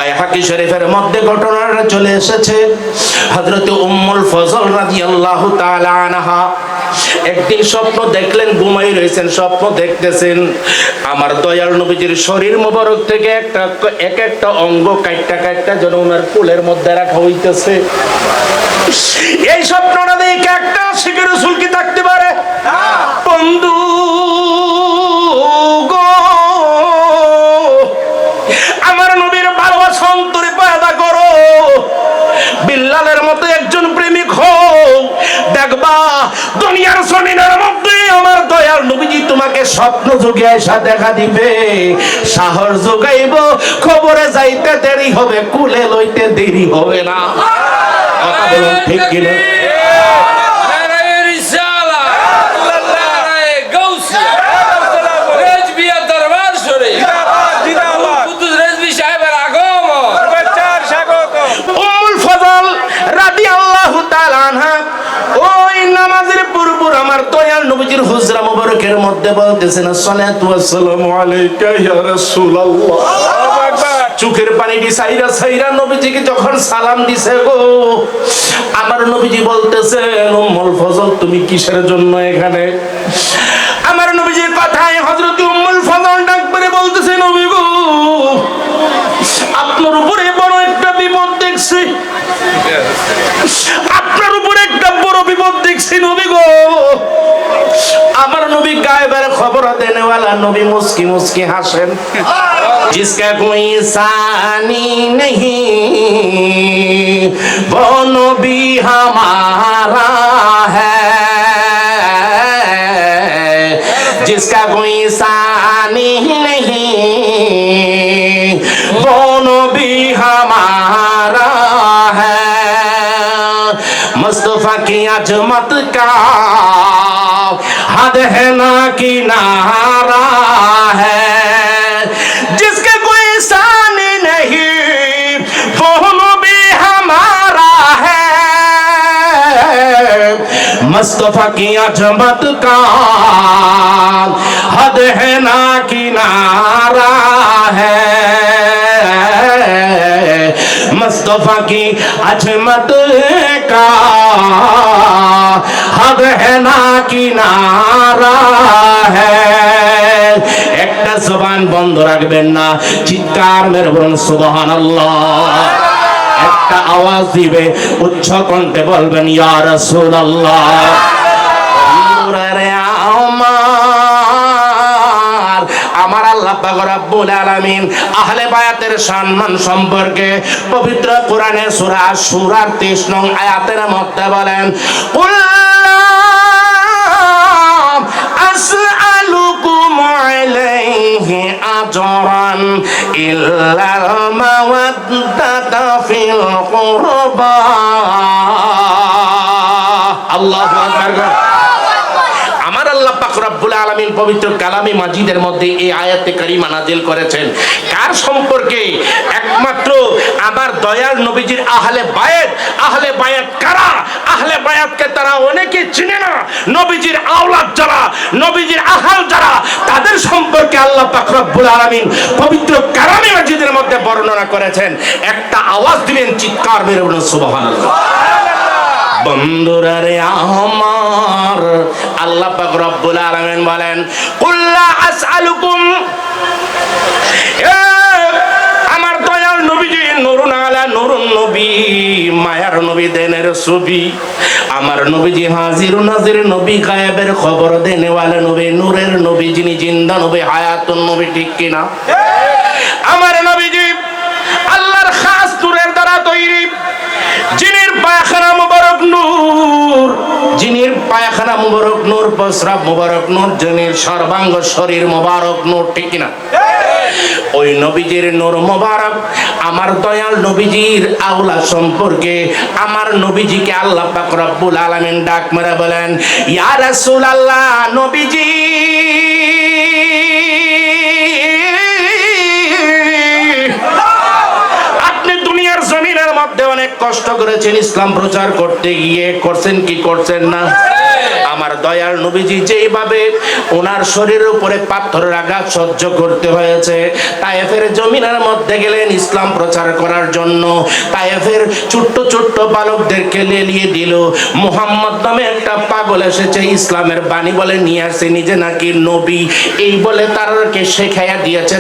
বাইহাকি শরীফের মধ্যে ঘটনাটা চলে এসেছে। হযরত উম্মুল ফজল রাদিয়াল্লাহু তাআলা আনহা একদিন স্বপ্ন দেখলেন, ঘুমাই রয়েছেন, স্বপ্ন দেখতেছেন আমার দয়াল নবীজির শরীর মোবারক থেকে এক একটা অঙ্গ কাইটটা যেন ওনার কোলের মধ্যে রাখা হইতেছে। এই স্বপ্নটা দেখে একটা শিখে রাসূল কি থাকতে পারে? বন্ধু গো, আমার নবীর ভালোবাসা অন্তরে পয়দা করো, বিল্লালের মতো একজন প্রেমিক হও, দেখবা দুনিয়ার জমিনের মধ্যে আমার দয়াল নবীজি তোমাকে স্বপ্ন যুগে এসে দেখা দিবে, সাহস যোগাইব, খবরে যাইতে দেরি হবে, কুলে লইতে দেরি হবে না। কথা বলুন ঠিক কিনা? নবীজির হুজরা মুবারকের মধ্যে বলতেছেন আসসালাতু ওয়াসসালামু আলাইকা ইয়া রাসূলুল্লাহ। চোখের পানিটি সাইরা সাইরা নবীজিকে যখন সালাম দিছে গো, আমার নবীজি বলতেছেন উম্মুল ফজল তুমি কিসের জন্য এখানে? আমার নবীজির কথায় হযরত উম্মুল ফজল ডাক করে বলতেছে নবী গো, আপনার উপরে বড় একটা বিপদ দেখছি, আপনার উপরে একটা বড় বিপদ দেখছি নবী গো। আমার নবী গায়েবের খবর দেনে वाला নবী মুস্কি মুস্কি হাসেন। जिसका कोई सानी नहीं वो नबी हमारा है, जिसका कोई सानी नहीं वो नबी हमारा है। मुस्तफा की अजमत का हद है ना किनारा है, जिसके कोई शान नहीं वो नबी हमारा है। मुस्तफा की अजमत का हद है ना किनारा है, मुस्तफा की अजमत का हद है ना किनारा है। একটা জবান বন্ধ রাখবেন না, চিৎকার মেরে বলুন সুবহানাল্লাহ। একটা আওয়াজ দিবে, উচ্চ কণ্ঠে বলবেন ইয়া রাসূলুল্লাহ। আমার আল্লাহ পাক রব্বুল আলামিন আহলে বায়াতের সম্মান সম্পর্কে পবিত্র কোরআনের সূরা সূরার 30 নং আয়াতের মধ্যে বলেন, কুল আসআলুকুম আলাইহি আজরান ইল্লাল মাওয়াদ্দাতা ফিল কুরবা। আল্লাহু আকবার। আমার আল্লাহ পাক রব্বুল আলামিন পবিত্র কালামে মাজিদের মধ্যে এই আয়াতে কারিমা নাযিল করেছেন কার সম্পর্কে? একমাত্র আমার দয়াল নবীজির আহলে বায়াত। আহলে বায়াত কারা? আহলে বায়াতকে তারা অনেকে চিনে না। নবীজির আওলাদ যারা, নবীজির আহল যারা, তাদের সম্পর্কে আল্লাহ পাক রব্বুল আলামিন পবিত্র কালামে মাজিদের মধ্যে বর্ণনা করেছেন। একটা আওয়াজ দিবেন, চিৎকার মেরে বলুন সুবহানাল্লাহ। বন্ধুরা রে আমার, আল্লাহ পাক রব্বুল আলামিন বলেন, কুল লা আসআলুকুম, আমার দয়াল নবীজি নূরুন আলা নূরুন নবী, মায়ার নবী, দেনের ছবি। আমার নবীজি হাজির নাজির নবী, গায়েবের খবর দেনে वाला নবী, নূরের নবী, যিনি জিন্দা নবী, হায়াতুন নবী, ঠিক কিনা? আমার নবীজি আল্লাহর খাস নূরের দ্বারা তৈরি, যিনির পায়খানা মুবারক নূর, যিনির পায়খানা মুবারক নূর, প্রস্রাব মুবারক নূর, যিনির সর্বাঙ্গ শরীর মুবারক নূর, ঠিক কিনা? ওই নবীজির নূর মুবারক আমার দয়াল নবীজির আওলা সম্পর্কে আমার নবীজিকে আল্লাহ পাক রব্বুল আলামিন ডাক মেরে বলেন, ইয়া রাসূলুল্লাহ, নবীজি অনেক কষ্ট করেছেন ইসলাম প্রচার করতে গিয়ে, করছেন কি করছেন না? আমার দয়াল নবীজি যেইভাবে ওনার শরীরের উপরে পাথরের আঘাত সহ্য করতে হয়েছে, তায়েফের জমিনের মধ্যে গেলেন ইসলাম প্রচার করার জন্য। তায়েফের ছোট্ট ছোট্ট বালকদেরকে লেলিয়ে দিল, মুহাম্মদ নামে একটা পাগল এসেছে, ইসলামের বাণী বলে নিয়ে আসছে, নিজে নাকি নবী, এই বলে তাদেরকে শেখাইয়া দিয়েছে।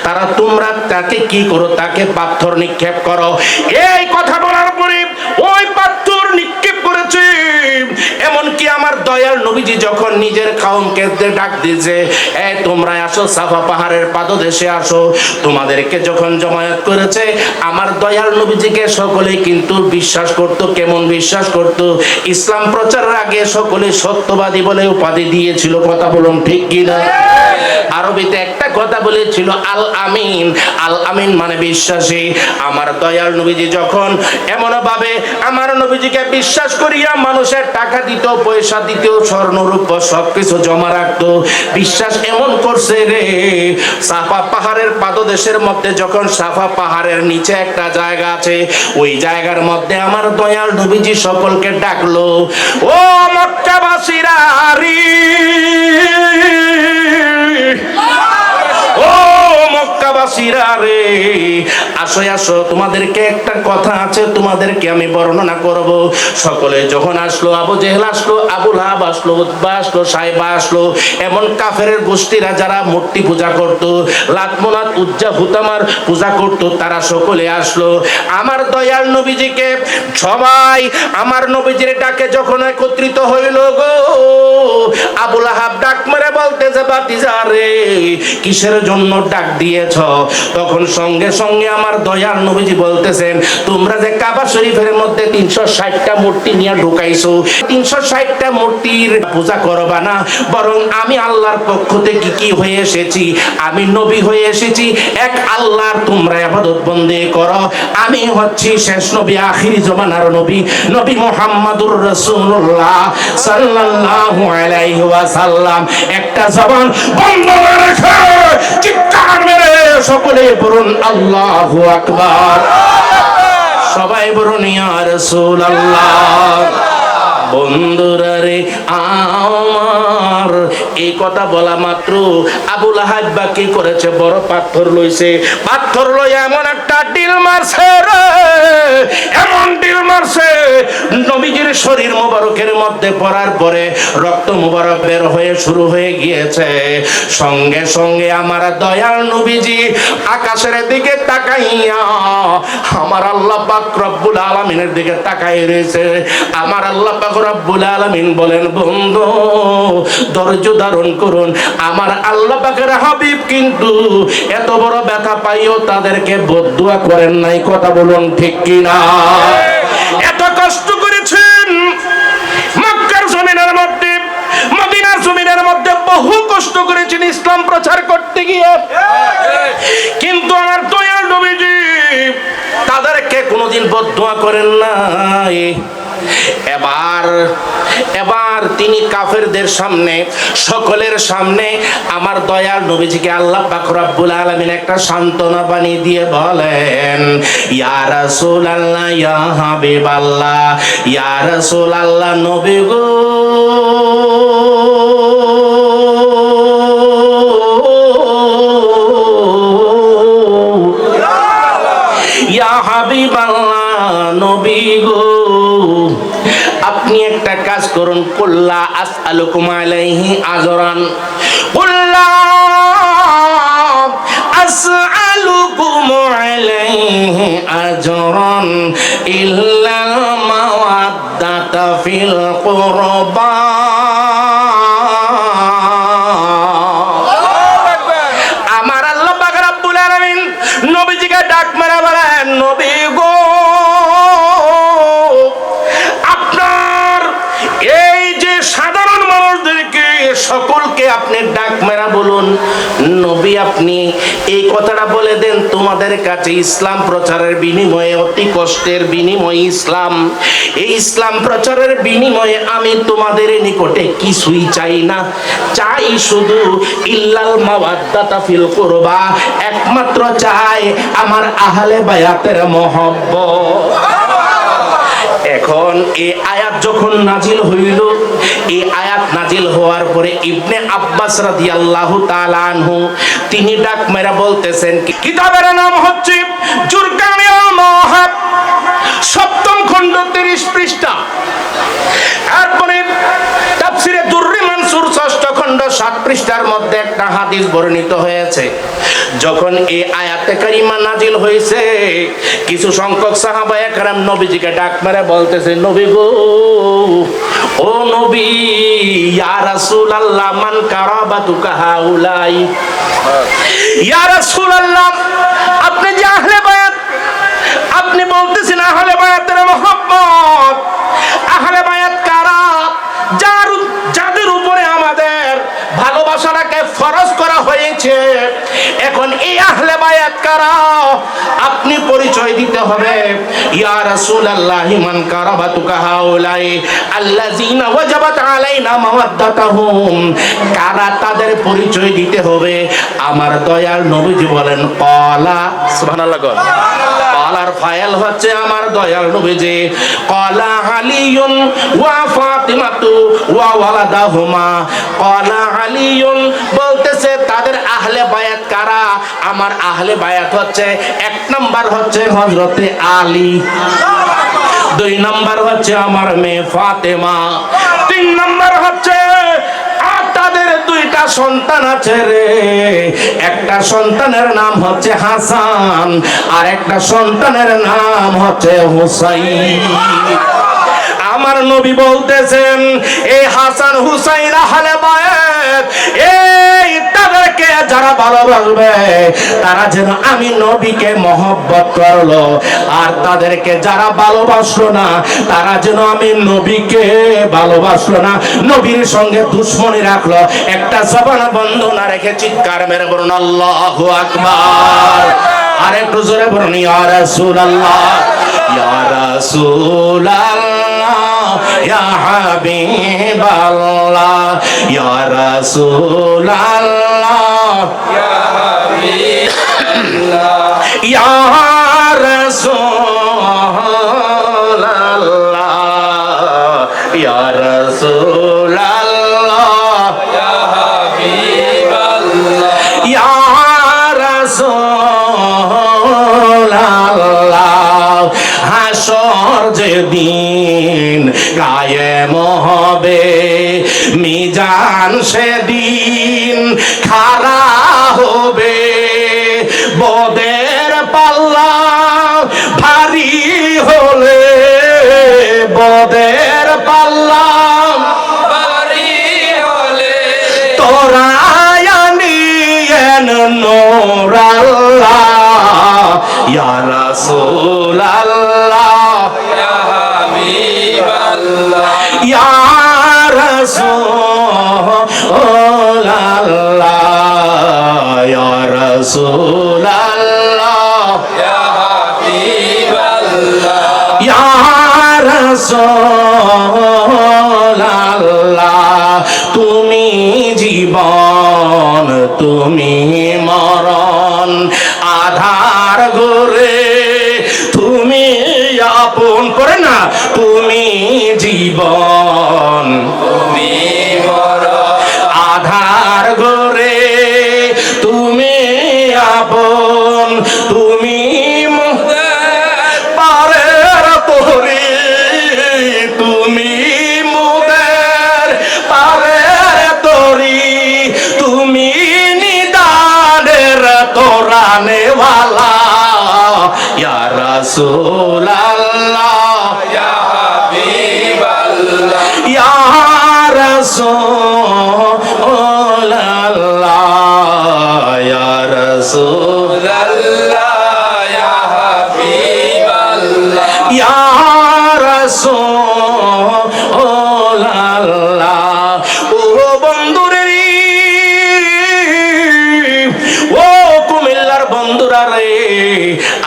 তারা তোমরা তাকে কি করো, তাকে পাথর নিক্ষেপ করো। এই কথা বলার পরে ওই পাথর নিক্ষেপ করেছে। এমনকি আমার দয়াল নবীজি যখন নিজের কওমকে ডাক দিয়েছে, এই তোমরা আসো সাফা পাহাড়ের পাদদেশে আসো, তোমাদেরকে যখন জমায়েত করেছে, আমার দয়াল নবীজিকে সকলে কিন্তু বিশ্বাস করত। কেমন বিশ্বাস করত? ইসলাম প্রচারের আগে সকলে সত্যবাদী বলে উপাধি দিয়েছিল। কথা বলুন ঠিক কিনা? আরবিতে একটা কথা বলেছিল, আল আমিন। আল আমিন মানে বিশ্বাসী। আমার দয়াল নবীজি যখন এমন ভাবে আমার নবীজিকে বিশ্বাস করিয়া মানুষের টাকা দিত, পয়সা দিত, স্বর্ণ রূপা সবকিছু জমা রাখতো, বিশ্বাস এমন করছে রে, সাফা পাহাড়ের পাদদেশের মধ্যে যখন সাফা পাহাড়ের নিচে একটা জায়গা আছে, ওই জায়গার মধ্যে আমার দয়াল নবীজি সকলকে ডাকলো, ও মক্কাবাসীরা রে, ও মক্কাবাসীরা রে, আসো আসো, তোমাদেরকে একটা কথা আছে, তোমাদেরকে আমি বর্ণনা করব। সকলে যখন আসলো, আবু জেহেল আসলো, আবু লাহাব আসলো, উতবা আসলো, সাইবা আসলো, এমন কাফেরের গোষ্ঠীরা যারা মূর্তি পূজা করত, লাত মানাত উজ্জা হুতামার পূজা করত, তারা সকলে আসলো আমার দয়াল নবীজিকে। সবাই আমার নবীজির ডাকে যখন একত্রিত হইল গো, আবু লাহাব ডাক মেরে বলতেছে, বাতিজা রে, কিসের জন্য ডাক দিয়েছ? তখন সঙ্গে সঙ্গে আমার দয়াল নবীজি বলতেছেন, তোমরা যে কাবা শরীফের মধ্যে 360টা মূর্তি নিয়ে ঢুকাইছো, 360টা মূর্তির পূজা করবা না, বরং আমি আল্লাহর পক্ষ থেকে কি হয়ে এসেছি, আমি নবী হয়ে এসেছি, এক আল্লাহর তোমরা ইবাদত বন্দেগি করো। আমি হচ্ছি শেষ নবী, আখিরি জমানার নবী, নবী মুহাম্মদুর রাসূলুল্লাহ সাল্লাল্লাহু আলাইহি ওয়াসাল্লাম। একটা জবান বন্ধ রেখে চিৎকার মেরে সকলে বলুন আল্লাহু আকবার। সবাই বলুন ইয়া রাসূলুল্লাহ। বন্ধুরা রে আমার, এই কথা বলা মাত্র আবু লাহাব কি করেছে, বড় পাথর লইছে, পাথর লইয়া এমন একটা ডিল মারছে রে, এমন ডিল মারছে, নবীজির শরীর মোবারকের মধ্যে পড়ার পরে রক্ত মোবারক বের হয়ে শুরু হয়ে গিয়েছে। সঙ্গে সঙ্গে আমার দয়াল নবীজি আকাশের দিকে তাকাইয়া আমার আল্লাহ পাক রব্বুল আলামিনের দিকে তাকাই রয়েছে। আমার আল্লাহ পাক রব্বুল আলামিন বলেন, বন্ধু ধৈর্য ধারণ করুন, আমার আল্লাহ পাকের হাবিব কিন্তু এত বড় ব্যথা পাইও তাদেরকে বদদুয়া করেন নাই। কথা বলুন ঠিক কিনা? এত কষ্ট করেছেন মক্কার জমিনের মধ্যে, মদিনার জমিনের মধ্যে বহু কষ্ট করেছেন ইসলাম প্রচার করতে গিয়ে, কিন্তু আমার দয়াল নবীজি তাদেরকে কোনোদিন বদদুয়া করেন নাই। এবার তিনি কাফেরদের সামনে, সকলের সামনে আমার দয়াল নবীজিকে আল্লাহ পাক রব্বুল আলামিন একটা সান্ত্বনা বাণী দিয়ে বলেন, ইয়া রাসূলুল্লাহ, ইয়া হাবিবাল্লাহ, ইয়া রাসূলুল্লাহ, নবী গো, ইয়া হাবিবাল্লাহ, নবী গো, আপনি একটা কাজ করুন, কুল্লা আসআলুকুম আলাইহি আজরান, কুল্লা আসআলুকুম আলাইহি আজরান ইল্লাল মাওয়াদ্দাতা ফিল কুরবা। আমার আল্লাহ পাক রব্বুল আলামিন নবীজিকে ডাক মারা বলেন, নবী গো, সকলকে আপনি ডাক মেরা বলুন, নবী আপনি এই কথাটা বলে দেন, তোমাদের কাছে ইসলাম প্রচারের বিনিময়ে, অতি কষ্টের বিনিময়ে ইসলাম, এই ইসলাম প্রচারের বিনিময়ে আমি তোমাদের নিকটে কিছুই চাই না, চাই শুধু ইল্লাল মাওয়াদ্দাতা ফিল কুরবা, একমাত্র চাই আমার আহলে বায়াতের মহব্বত। এখন এই আয়াত যখন নাজিল হইল, এই আয়াত নাজিল হওয়ার পরে ইবনে আব্বাস রাদিয়াল্লাহু তাআলা আনহু তিনি ডাক মেরা বলতেছেন, কিতাবের নাম হচ্ছে জুরকানিয়াল মুহাব, 7ম খণ্ড 30 পৃষ্ঠা। তারপরে তাফসিরে দুররি মানসুর 6ষ্ঠ খণ্ড 7 পৃষ্ঠার মধ্যে একটা হাদিস বর্ণিত হয়েছে। যখন এই আয়াতে কারিমা নাজিল হয়েছে, কিছু সংখ্যক সাহাবায়ে কেরাম নবীজিকে ডাক মেরে বলতেছে, নবী গো, ও নবী, ইয়া রাসূলুল্লাহ, মান কারাবাতুকা হাউলাই, ইয়া রাসূলুল্লাহ, আপনি যে আহলে বায়াত, আপনি বলতেছেন আহলে বায়াতের মহব্বত, আহলে বায়াত কারা? যাদের উপরে আমাদের ভালোবাসাটাকে ফরজ করা হয়েছে। এখন এই আহলে বায়াত কারা? আপনি পরিচয় দিতে হবে। ইয়া রাসূলুল্লাহ, মান কারাবাতুকা হাউলাই আল্লাযিনা ওয়াজাবাত আলাইনা মাওয়াদ্দাতুহুম, কারা? তাদের পরিচয় দিতে হবে। আমার দয়াল নবীজি বলেন, ক্বালা, সুবহানাল্লাহ, ক্বালার ফাইল হচ্ছে আমার দয়াল নবীজি, ক্বালা আলিয়ুন ওয়া ফাতিমাতু ওয়া ওয়ালাদাহুমা, ক্বালা আলিয়ুন বলতেছে তাদের আহলে বায়াত কারা? আমার আহলে বায়াত হচ্ছে 1 নাম্বার হচ্ছে হযরতে আলী, 2 নাম্বার হচ্ছে আমার মেয়ে ফাতেমা, 3 নাম্বার হচ্ছে তাদের 2টা সন্তান আছে রে। একটা সন্তানের নাম হচ্ছে হাসান, আর একটা সন্তানের নাম হচ্ছে হুসাইন। আমার নবী বলতেছেন, এই হাসান হুসাইন আহলে বায়াত, এই তাদেরকে যারা ভালোবাসবে তারা যেন আমি নবীকে মহব্বত করলো, আর তাদেরকে যারা ভালোবাসলো না তারা যেন আমি নবীকে ভালোবাসলো না, নবীর সঙ্গে দুশমনি রাখলো। একটা জবান বন্ধ না রেখে চিৎকার মেরে বলুন আল্লাহু আকবার। আর একটু জোরে বলুন ইয়া রাসূলুল্লাহ, ইয়া রাসূলুল্লাহ, ইয়া হাবিবাল্লাহ, ইয়া রাসূলুল্লাহ, ইয়া হাবিবাল্লাহ, ইয়া রাসূলুল্লাহ, ইয়া রাসূলুল্লাহ, ইয়া হাবিবাল্লাহ, ইয়া রাসূলুল্লাহ। হাসর যেদিন কায়েম হবে, মিজান সেদিন খাড়া হবে, বদের পাল্লা ভারী হলে, বদের পাল্লা ভারী হলে, তোরা আনিয়েন নূর আল্লাহ, ইয়া রাসূলুল্লাহ, ইয়া হাবিবাল্লাহ, ইয়া রাসূলুল্লাহ, ইয়া রাসূলুল্লাহ, ইয়া হাবিবাল্লাহ, ইয়া রাসূলুল্লাহ। তুমি জীবন, তুমি মরণ, আধার ঘরে তুমি আপন করে না, তুমি জীবন, তুমি মরণ, আধার ঘরে তুমি আপন, তুমি পারের তোরি, তুমি মুদের পারের তোরি, তুমি নিদানের তোরানেওয়ালা, ইয়া রাসূলুল্লাহ, ইয়া হাবিবাল্লাহ, ইয়া রাসূলুল্লাহ, ইয়া রাসূলুল্লাহ, ইয়া হাবিবাল্লাহ, ইয়া রাসূলুল্লাহ। ও বন্ধুরে, ও কুমিল্লার বন্ধুরা রে,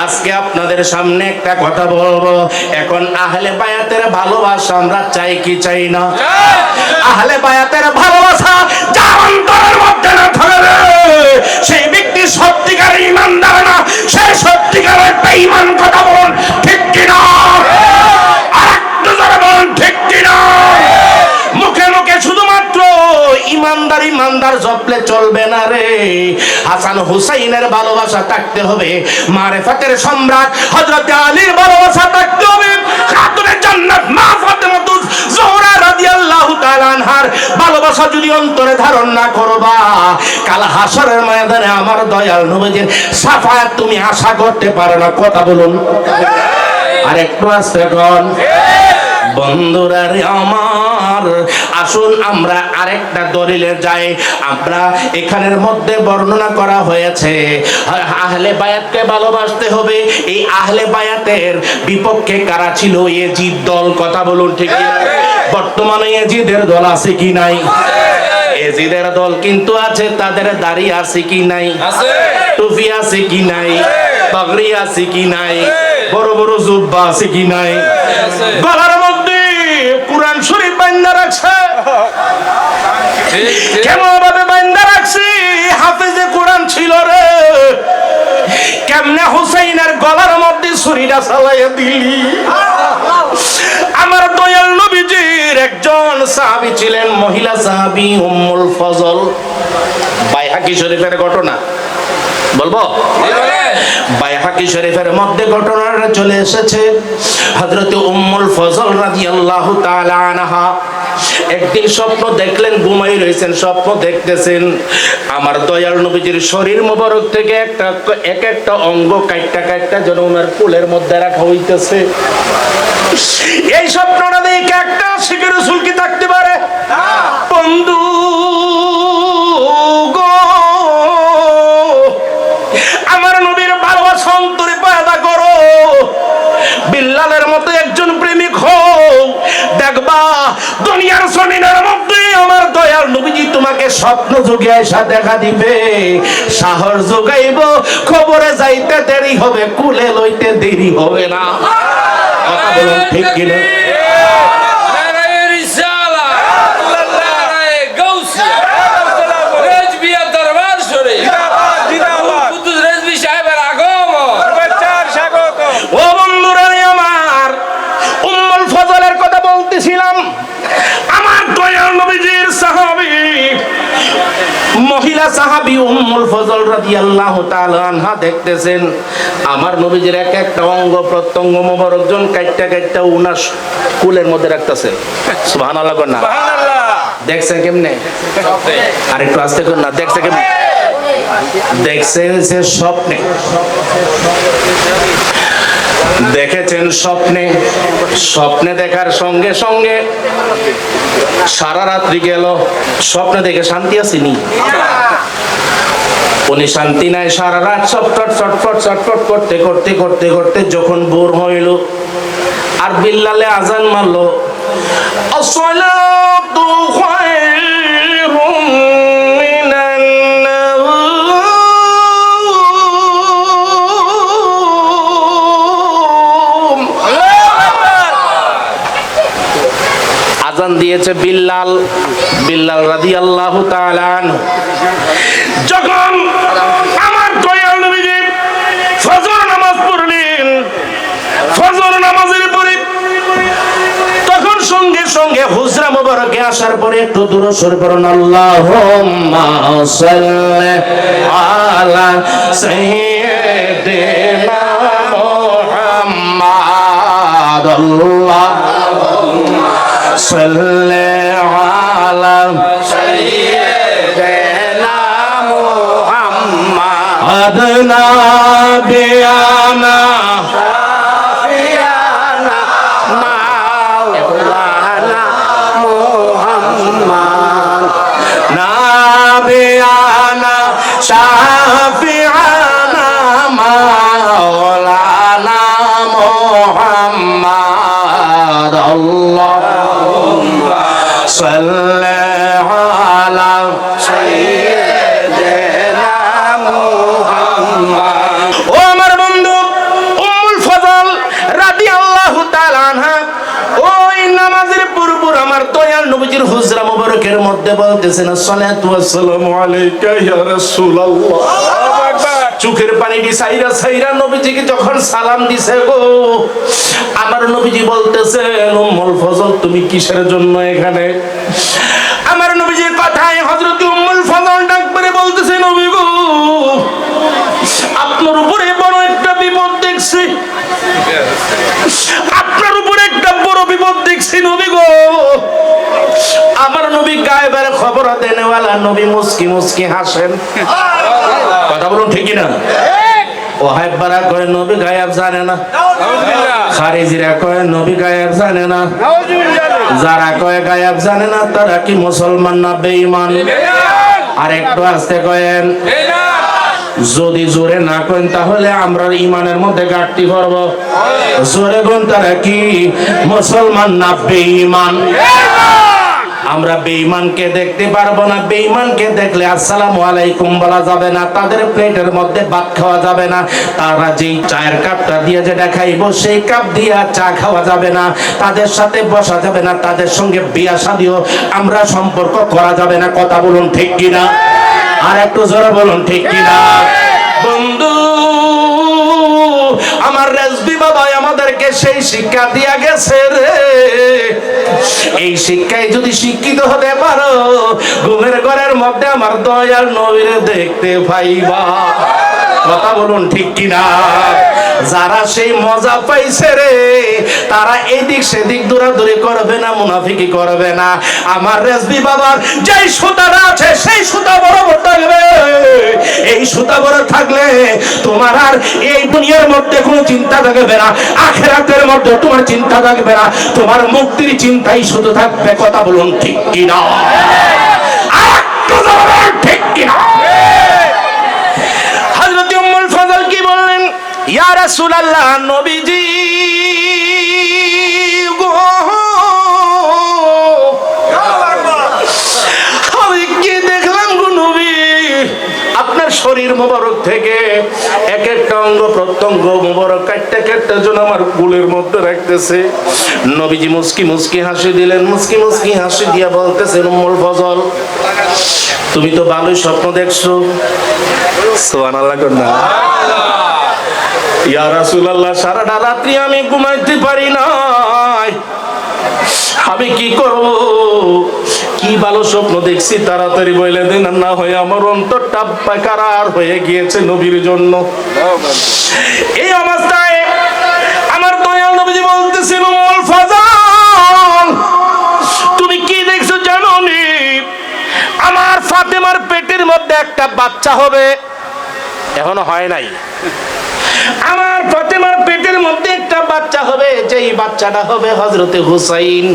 আজকে আপনাদের সামনে একটা কথা বলবো। এখন আহলে বায়াতের ভালোবাসা আমরা চাই কি চাই না? আহলে বায়াতের ভালোবাসা যার অন্তরের মধ্যে না থাকে, সেই ব্যক্তি সত্যিকারের ঈমানদার না, সে সত্যিকারের বেঈমান। কথা বল ঠিক কিনা? আর একটু ইমানদার জপলে চলবে না রে। হাসান হুসাইনের ভালোবাসা থাকতে হবে, মারেফাতের সম্রাট হযরত আলীর ভালোবাসা থাকতে হবে, খাতুনে জান্নাত মা ফাতেমাতুজ জোহরা রাদিয়াল্লাহু তাআলা আনহার ভালোবাসা যদি অন্তরে ধারণ না করবা, কাল হাসরের ময়দানে আমার দয়াল নবীজির শাফায়াত তুমি আশা করতে পারো না। কথা বলুন আর একটু আস্তে কোন। বন্ধুরা রে আমার, আসুন আমরা আরেকটা দলিলে যাই। আমরা এখানের মধ্যে বর্ণনা করা হয়েছে আহলে বায়াতকে ভালোবাসতে হবে। এই আহলে বায়াতের বিপক্ষে কারা ছিল? ইয়াজিদ দল। কথা বলুন ঠিক কি? বর্তমানে ইয়াজিদের দল আছে কি নাই? ইয়াজিদের দল কিন্তু আছে, তাদের দাড়ি আছে কি নাই? আছে। টুপি আছে কি নাই? পাগড়ি আছে কি নাই? বড় বড় জুব্বা আছে কি নাই? গলার মধ্যে কুরআন শরীফ বান্ধা রাখছে। কেমন ভাবে বান্ধা রাখছে? হাফেজে কোরআন ছিল রে। কেমনে হুসাইনের গলার মধ্যে ছুরিটা চালাইয়া দিলি? আমার দয়াল নবীজির একজন সাহাবী ছিলেন, মহিলা সাহাবী উম্মুল ফজল। বাইহাকি শরীফের ঘটনা বলবো? বাইহাকি শরীফের মধ্যে ঘটনাটা চলে এসেছে। হযরত উম্মুল ফজল রাদিয়াল্লাহু তাআলা আনহা একদিন স্বপ্ন দেখলেন, ঘুমাই রয়েছেন, স্বপ্ন দেখতেছেন আমার দয়াল নবীজির শরীর মোবারক থেকে এক একটা অঙ্গ কাইট্টা কাইট্টা যেন ওনার কোলের মধ্যে রাখা হইতেছে। এই স্বপ্নটা দেখে একটা শিখে রাসূল কি থাকতে পারে? বন্ধু আমার নবীর ভালোবাসা অন্তরে পয়দা করো। বিল্লালের মতো একজন প্রেমিক হও, দেখবা দুনিয়ার জমিনের মধ্যে আমার দয়াল নবীজি তোমাকে স্বপ্ন যুগে এসে দেখা দিবে, সাহস যোগাইব, খবরে যাইতে দেরি হবে, কুলে লইতে দেরি হবে না। কথা বলুন ঠিক কিনা? মহিলা সাহাবী উম্মুল ফজল রাদিয়াল্লাহু তাআলা আনহা দেখতেছেন আমার নবীজির এক একটা অঙ্গ প্রত্যঙ্গ মোবারক জন কাইট্টা কাইট্টা উনার কুলের মধ্যে রাখতেছে। সুবহানাল্লাহ কর না? সুবহানাল্লাহ। দেখছেন কেমনে? আর একটু আস্তে কর না। দেখছে কেমনে? দেখছেন সে স্বপ্নে, দেখেছেন স্বপ্নে। স্বপ্নে দেখার সঙ্গে সঙ্গে সারা রাত্রি গেল, স্বপ্নে দেখে শান্তি আসেনি। উনি শান্তি নাই, সারা রাত ছটফট ছটফট ছটফট করতে করতে করতে করতে যখন ভোর হইল আর বিল্লালে আজান মারলো, আসসালাতু খায়রুম মিনান নাওম। আজান দিয়েছে বিল্লাল রাদিয়াল্লাহু তাআলা আনহু। যখন আমার দয়াল নবীজি ফজর নামাজ পড়লেন, ফজর নামাজের পরে তখন সঙ্গে সঙ্গে হুজরা মোবারকে আসার পরে একটু দূরে সরে পড়ুন, আল্লাহুম্মা সাল্লি আলা সাইয়্যিদিনা মুহাম্মাদ, আল্লাহুম্মা সাল্লি আলা সাইয়্যিদিনা মুহাম্মাদ নাবিয়ানা শাফিয়ানা মাওলানা মুহাম্মাদ, নাবিয়ানা শাফিয়ানা মাওলানা মুহাম্মাদ, আল্লাহুম্মা সাল্লি আলা সাইয়্যিদিনা মুহাম্মাদ। ও আমার বন্ধু উম্মুল ফজল রাদিয়াল্লাহু তাআলা আনহা ওই নামাজের পূর্বে আমার দয়াল নবীজির হুজরা মোবারকের মধ্যে বলতেছেন, আসসালাতু ওয়াসসালামু আলাইকা ইয়া রাসূলুল্লাহ। চোখের পানিটি সাইরা সাইরা নবীজিকে যখন সালাম দিছে গো, আমার নবীজি বলতেছেন, উম্মুল ফজল তুমি কিসের জন্য এখানে? আমার নবীজির কথায় হযরত উম্মুল আপনার উপরে একটা বড় বিপদ দেখছি নবী গো। আমার নবী গায়েবের খবর দেনেওয়ালা নবী, মুস্কি মুস্কি হাসেন। কথা বলুন ঠিকই না? ওয়াহাবরা কয় নবী গায়েব জানে না, খারিজিরা কয় নবী গায়েব জানে না, যারা কয় গায়েব জানে না তারা কি মুসলমান না বেঈমান? আর একটু আস্তে কয়েন, যদি জোরে না করেন তাহলে আমরা ইমানের মধ্যে ঘাটতি করব। জোরে কোন তারা কি মুসলমান না বেঈমান? আমরা বেঈমানকে দেখতে পারবো না। বেঈমানকে দেখলে আসসালামু আলাইকুম বলা যাবে না, তাদের প্লেটের মধ্যে ভাত খাওয়া যাবে না, তারা যেই চায়ের কাপটা দিয়ে যেটা খাইবো সেই কাপ দিয়ে চা খাওয়া যাবে না, তাদের সাথে বসা যাবে না, তাদের সঙ্গে বিয়া শাদিও আমরা সম্পর্ক করা যাবে না। কথা বলুন ঠিক কিনা? আর একটু জোরে বলুন ঠিক কিনা? বন্ধু আমার রেজবি বাবা আমাদেরকে সেই শিক্ষা দিয়া গেছে রে। এই শিক্ষায় যদি শিক্ষিত হতে পারো, ঘুমের ঘরের মধ্যে আমার দয়াল নবীরে দেখতে পাইবা। কথা বলুন ঠিক কিনা? যারা সেই মজা পাইছে রে, তারা এদিক সেদিক দৌড়াদৌড়ি করবে না, মুনাফিকি করবে না। আমার রেজবি বাবার যেই সুতাটা আছে সেই সুতা বরাবর থাকবে। এই সুতা বড় থাকলে তোমার আর এই দুনিয়ার মধ্যে কোনো চিন্তা থাকবে না, আখিরাতের মধ্যে তোমার চিন্তা থাকবে না, তোমার মুক্তির চিন্তাই শুধু থাকবে। কথা বলুন ঠিক কিনা? ঠিক কিনা? হযরত উম্মুল ফজল কি বললেন? ইয়া রাসূলুল্লাহ, নবীজি গো, আমি কি দেখলাম গো নবী, আপনার শরীর মোবারক থেকে এক একটা অঙ্গ প্রত্যঙ্গ মোবারক কাটতে কাটতে যেন আমার গুলের মধ্যে রাখতেছে। নবীজি মুস্কি মুস্কি হাসি দিলেন, মুস্কি মুস্কি হাসি দিয়া বলতেছেন, উম্মুল ফজল তুমি তো ভালোই স্বপ্ন দেখছো। সুবহানাল্লাহ না? ইয়া রাসূলুল্লাহ, সারাটা রাত্রি আমি ঘুমাইতে পারি নাই, আমি কি করব? কি ভালো স্বপ্ন দেখছি, তাড়াতাড়ি বলে দিন, না হয় আমার অন্তরটা বেকার হয়ে গিয়েছে নবীর জন্য। এই অবস্থায় আমার দয়াল নবীজি বলতেছেন, উম্মুল ফজল তুমি কি দেখছো জানো নি? আমার ফাতেমার পেটের মধ্যে একটা বাচ্চা হবে, এখনো হয় নাই। আমার ফাতেমার পেটের মধ্যে একটা বাচ্চা হবে, যেই বাচ্চাটা হবে হযরতে হুসাইন।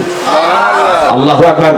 আল্লাহু আকবার।